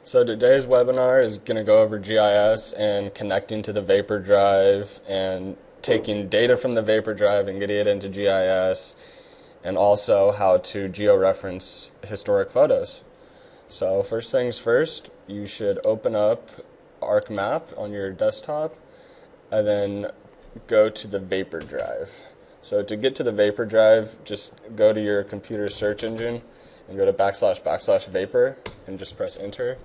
So today's webinar is going to go over GIS and connecting to the Vapor Drive and taking data from the Vapor Drive and getting it into GIS, and also how to georeference historic photos. So first things first, you should open up ArcMap on your desktop and then go to the Vapor Drive. So to get to the Vapor Drive, just go to your computer search engine and go to //vapor and just press enter.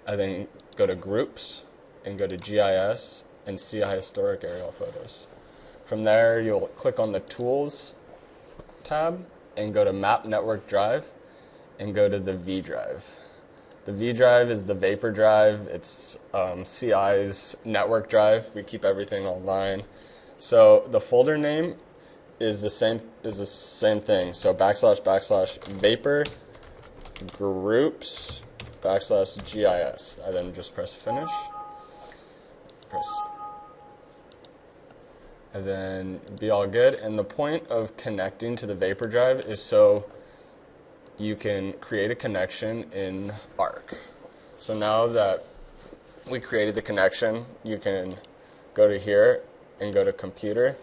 And then go to groups and go to GIS and see historic aerial photos. From there, you'll click on the tools tab and go to map network drive and go to the V drive. The V drive is the Vapor Drive. It's CI's network drive. We keep everything online. So the folder name is the same thing. So //vapor groups /GIS. I then just press finish. And then be all good. And the point of connecting to the Vapor Drive is so you can create a connection in Arc. So now that we created the connection, you can go to here and go to computer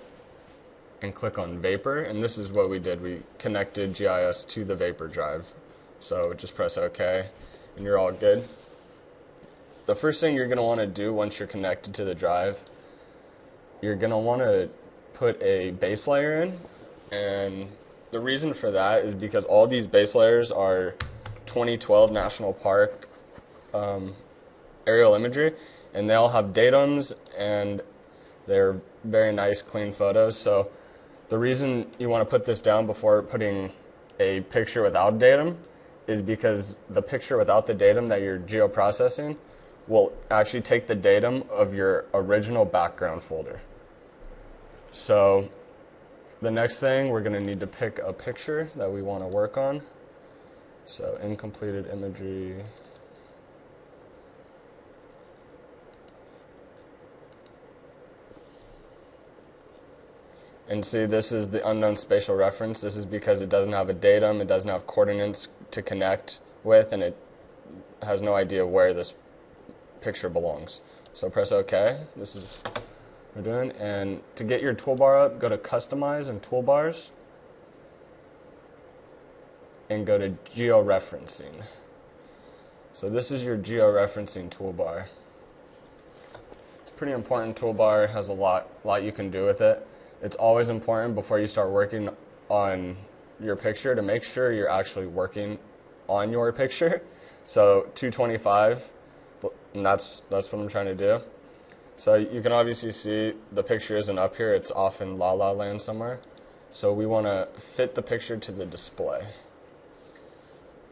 and click on Vapor. And this is what we did. We connected GIS to the Vapor Drive. So just press OK and you're all good. The first thing you're going to want to do once you're connected to the drive, you're going to want to put a base layer in, and the reason for that is because all these base layers are 2012 National Park aerial imagery, and they all have datums, and they're very nice, clean photos. So the reason you want to put this down before putting a picture without datum is because the picture without the datum that you're geoprocessing will actually take the datum of your original background folder. So the next thing, we're going to need to pick a picture that we want to work on. So incompleted imagery. And see, this is the unknown spatial reference. This is because it doesn't have a datum, it doesn't have coordinates to connect with, and it has no idea where this picture belongs. So press OK. This is what we're doing. And to get your toolbar up, go to Customize and Toolbars and go to Georeferencing. So this is your georeferencing toolbar. It's a pretty important toolbar. It has a lot you can do with it. It's always important before you start working on your picture to make sure you're actually working on your picture. So 225, and that's what I'm trying to do. So you can obviously see the picture isn't up here, it's off in La La Land somewhere. So we want to fit the picture to the display.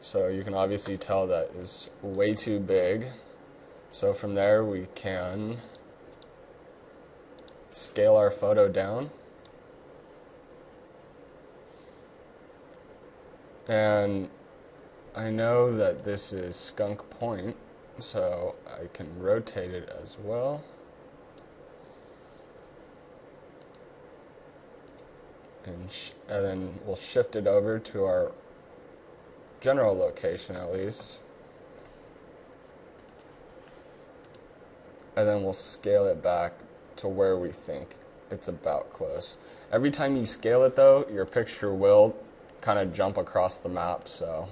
So you can obviously tell that is way too big. So from there we can scale our photo down. And I know that this is Skunk Point, so I can rotate it as well. And then we'll shift it over to our general location at least. And then we'll scale it back to where we think it's about close. Every time you scale it though, your picture will kind of jump across the map, so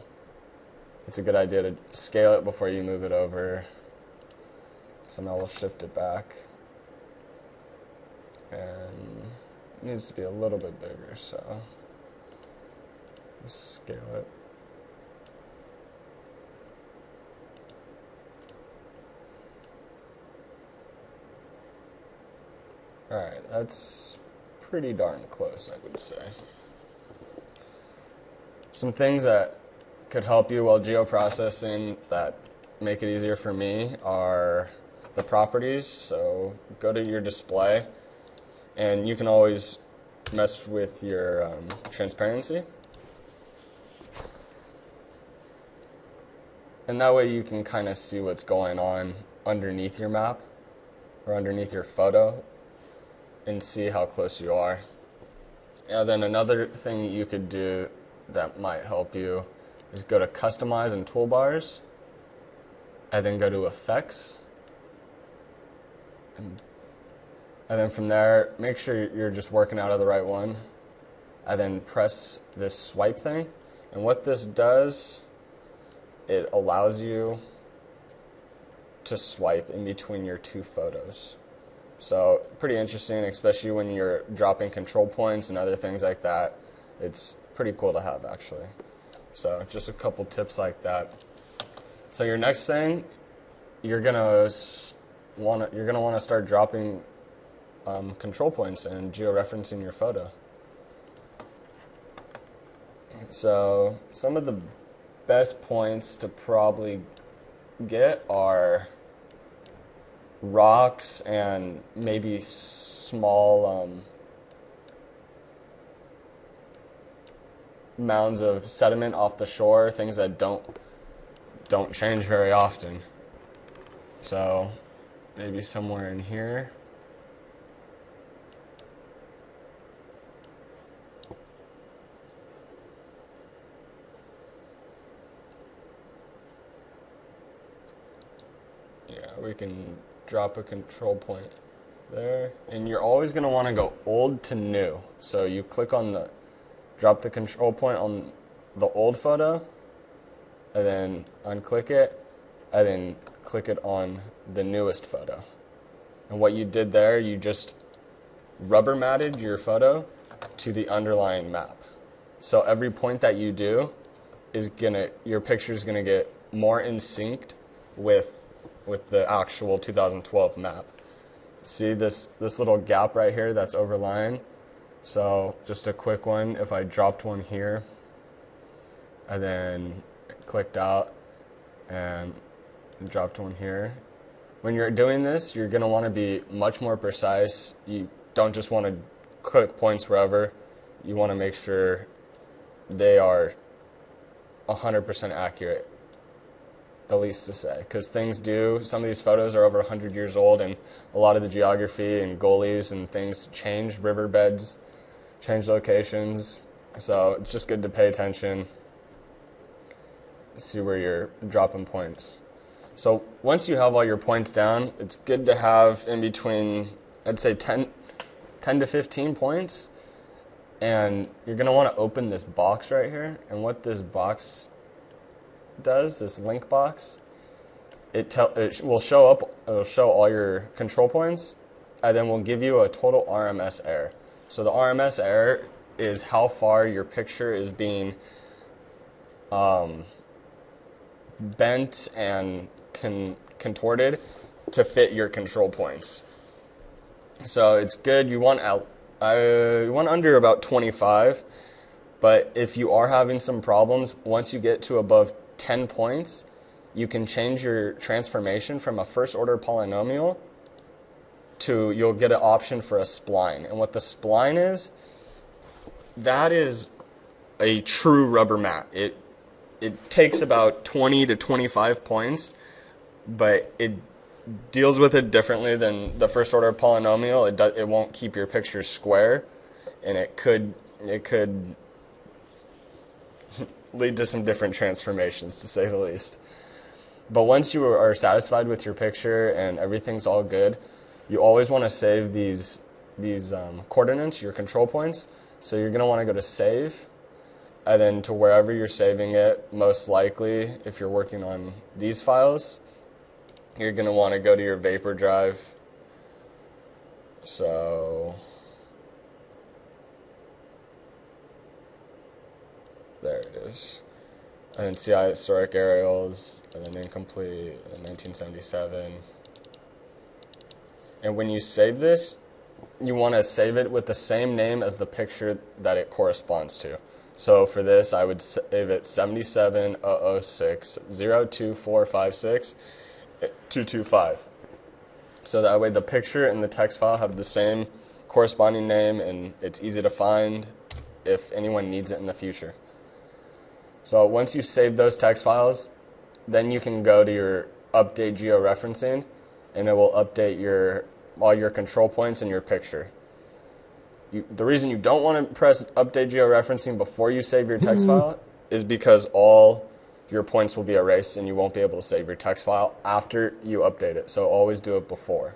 it's a good idea to scale it before you move it over. So now we'll shift it back. And it needs to be a little bit bigger, so scale it. Alright, that's pretty darn close, I would say. Some things that could help you while geoprocessing that make it easier for me are the properties. So go to your display, and you can always mess with your transparency. And that way you can kind of see what's going on underneath your map or underneath your photo and see how close you are. And then another thing you could do that might help you is go to Customize and Toolbars and then go to Effects. And then from there, make sure you're just working out of the right one. And then press this swipe thing. And what this does, it allows you to swipe in between your two photos. So pretty interesting, especially when you're dropping control points and other things like that. It's pretty cool to have, actually. So just a couple tips like that. So your next thing, you're gonna want to start dropping control points and georeferencing your photo. So some of the best points to probably get are rocks and maybe small mounds of sediment off the shore, things that don't change very often. So maybe somewhere in here. Yeah, we can drop a control point there. And you're always going to want to go old to new. So you click on the, drop the control point on the old photo, and then unclick it, and then click it on the newest photo. And what you did there, you just rubber matted your photo to the underlying map. So every point that you do is your picture is gonna get more in sync with the actual 2012 map. See this little gap right here that's overlying? So just a quick one, if I dropped one here and then clicked out and dropped one here. When you're doing this, you're gonna wanna be much more precise. You don't just wanna click points wherever. You wanna make sure they are 100% accurate, the least to say, because some of these photos are over 100 years old, and a lot of the geography and gullies and things change, riverbeds change locations, so it's just good to pay attention, see where you're dropping points. So once you have all your points down, it's good to have in between, I'd say 10 to 15 points, and you're going to want to open this box right here. And what this box does, this link box, it will show up. It'll show all your control points, and then will give you a total RMS error. So the RMS error is how far your picture is being bent and contorted to fit your control points. So it's good. You want under about 25, but if you are having some problems, once you get to above 10 points, you can change your transformation from a first order polynomial to, you'll get an option for a spline. And what the spline is, that is a true rubber mat. It takes about 20 to 25 points, but it deals with it differently than the first order polynomial. It won't keep your picture square, and it could lead to some different transformations, to say the least. But once you are satisfied with your picture and everything's all good, you always want to save these coordinates, your control points. So you're going to want to go to Save, and then to wherever you're saving it, most likely, if you're working on these files, you're going to want to go to your Vapor drive. So there it is. And then CI historic aerials, and then incomplete, and 1977. And when you save this, you want to save it with the same name as the picture that it corresponds to. So for this, I would save it 77006-02456-225. So that way the picture and the text file have the same corresponding name, and it's easy to find if anyone needs it in the future. So once you save those text files, then you can go to your update georeferencing, and it will update all your control points in your picture. The reason you don't want to press update georeferencing before you save your text file is because all your points will be erased and you won't be able to save your text file after you update it. So always do it before.